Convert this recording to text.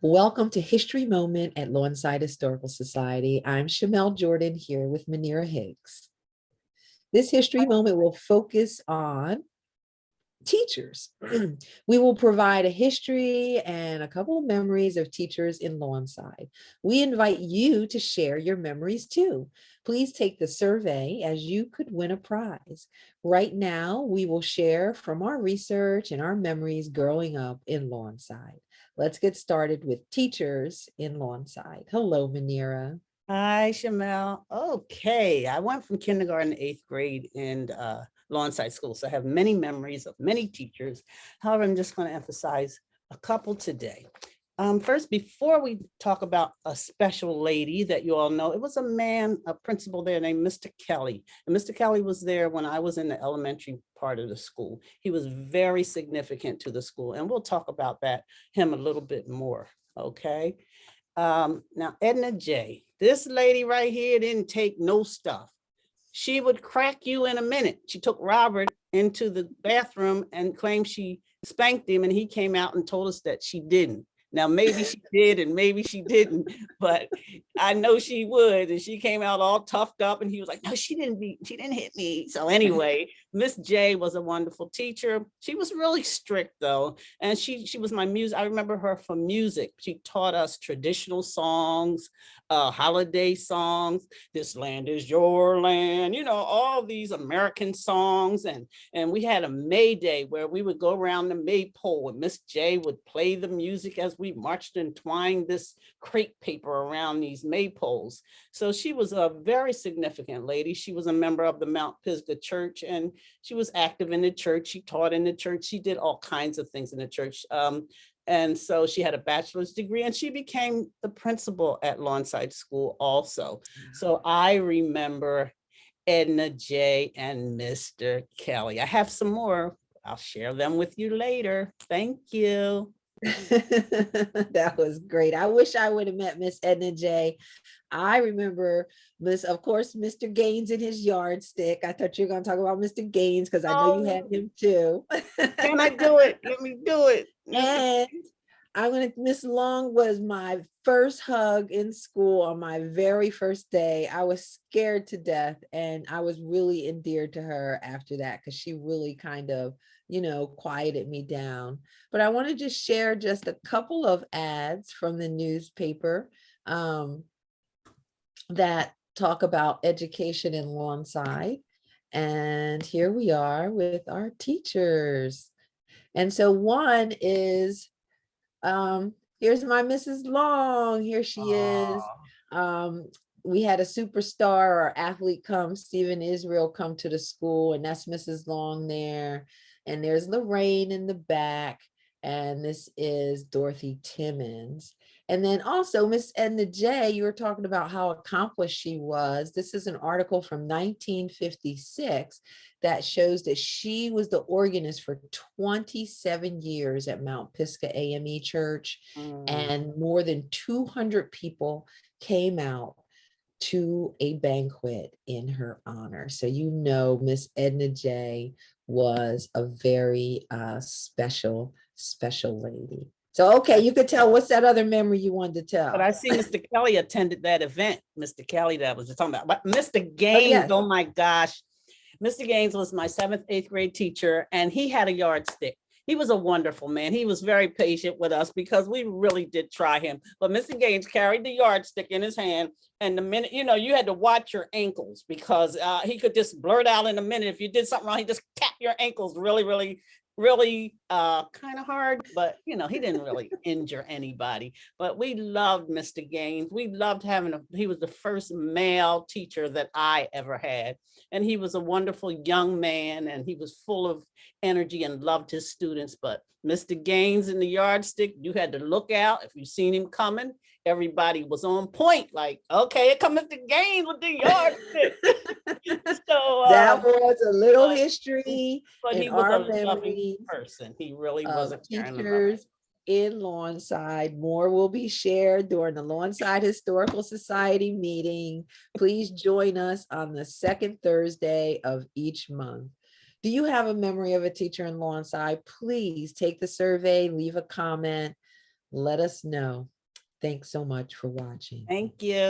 Welcome to History Moment at Lawnside Historical Society. I'm Shamel Jordan here with Manira Higgs. This history moment will focus on teachers. We will provide a history and a couple of memories of teachers in Lawnside. We invite you to share your memories too. Please take the survey as you could win a prize. Right now, we will share from our research and our memories growing up in Lawnside. Let's get started with teachers in Lawnside. Hello, Manira. Hi, Shamel. Okay, I went from kindergarten to 8th grade in Lawnside School, so I have many memories of many teachers. However, I'm just going to emphasize a couple today. First, before we talk about a special lady that you all know, it was a man, a principal there named Mr. Kelly. And Mr. Kelly was there when I was in the elementary part of the school. He was very significant to the school, and we'll talk about him a little bit more, okay? Now, Edna J., this lady right here didn't take no stuff. She would crack you in a minute. She took Robert into the bathroom and claimed she spanked him, and he came out and told us that she didn't. Now, maybe she did and maybe she didn't, but I know she would. And she came out all toughed up and he was like, no, she didn't hit me. So anyway, Miss J was a wonderful teacher. She was really strict though. And she was my music. I remember her for music. She taught us traditional songs, holiday songs. This land is your land, you know, all these American songs. And we had a May Day where we would go around the maypole and Miss J would play the music as we marched and twined this crepe paper around these maypoles. So she was a very significant lady. She was a member of the Mount Pisgah Church and she was active in the church. She taught in the church. She did all kinds of things in the church. And so she had a bachelor's degree and she became the principal at Lawnside School also. So I remember Edna J. and Mr. Kelly. I have some more. I'll share them with you later. Thank you. That was great. I wish I would have met Miss Edna J. I remember of course, Mr. Gaines and his yardstick. I thought you were going to talk about Mr. Gaines because I know you had him too. Can I do it? Let me do it. And Miss Long was my first hug in school on my very first day. I was scared to death and I was really endeared to her after that because she really kind of, quieted me down. But I want to just share just a couple of ads from the newspaper that talk about education in Lawnside. And here we are with our teachers. And so one is, here's my Mrs. Long. Here she is. We had a superstar or athlete come, Stephen Israel, come to the school, and that's Mrs. Long there. And there's Lorraine in the back. And this is Dorothy Timmons. And then also Miss Edna J., you were talking about how accomplished she was. This is an article from 1956 that shows that she was the organist for 27 years at Mount Pisgah AME Church. And more than 200 people came out to a banquet in her honor. So Miss Edna J. was a very special lady. So, okay, you could tell. What's that other memory you wanted to tell? But I see Mr. Kelly attended that event. Mr. Kelly, that was talking about. But Mr. Gaines, oh my gosh. Mr. Gaines was my 7th, 8th grade teacher, and he had a yardstick. He was a wonderful man. He was very patient with us because we really did try him. But Mr. Gaines carried the yardstick in his hand. And the minute, you had to watch your ankles because he could just blurt out in a minute. If you did something wrong, he just tap your ankles really kind of hard, but he didn't really injure anybody. But we loved Mr. Gaines. We loved he was the first male teacher that I ever had. And he was a wonderful young man and he was full of energy and loved his students. But Mr. Gaines in the yardstick, you had to look out. If you seen him coming, everybody was on point. Like, okay, here comes Mr. Gaines with the yardstick. So that was a little history. But he was a loving person. He really was a teachers in Lawnside. More will be shared during the Lawnside Historical Society meeting. Please join us on the second Thursday of each month. Do you have a memory of a teacher in Lawnside? Please take the survey, leave a comment. let us know. Thanks so much for watching. Thank you.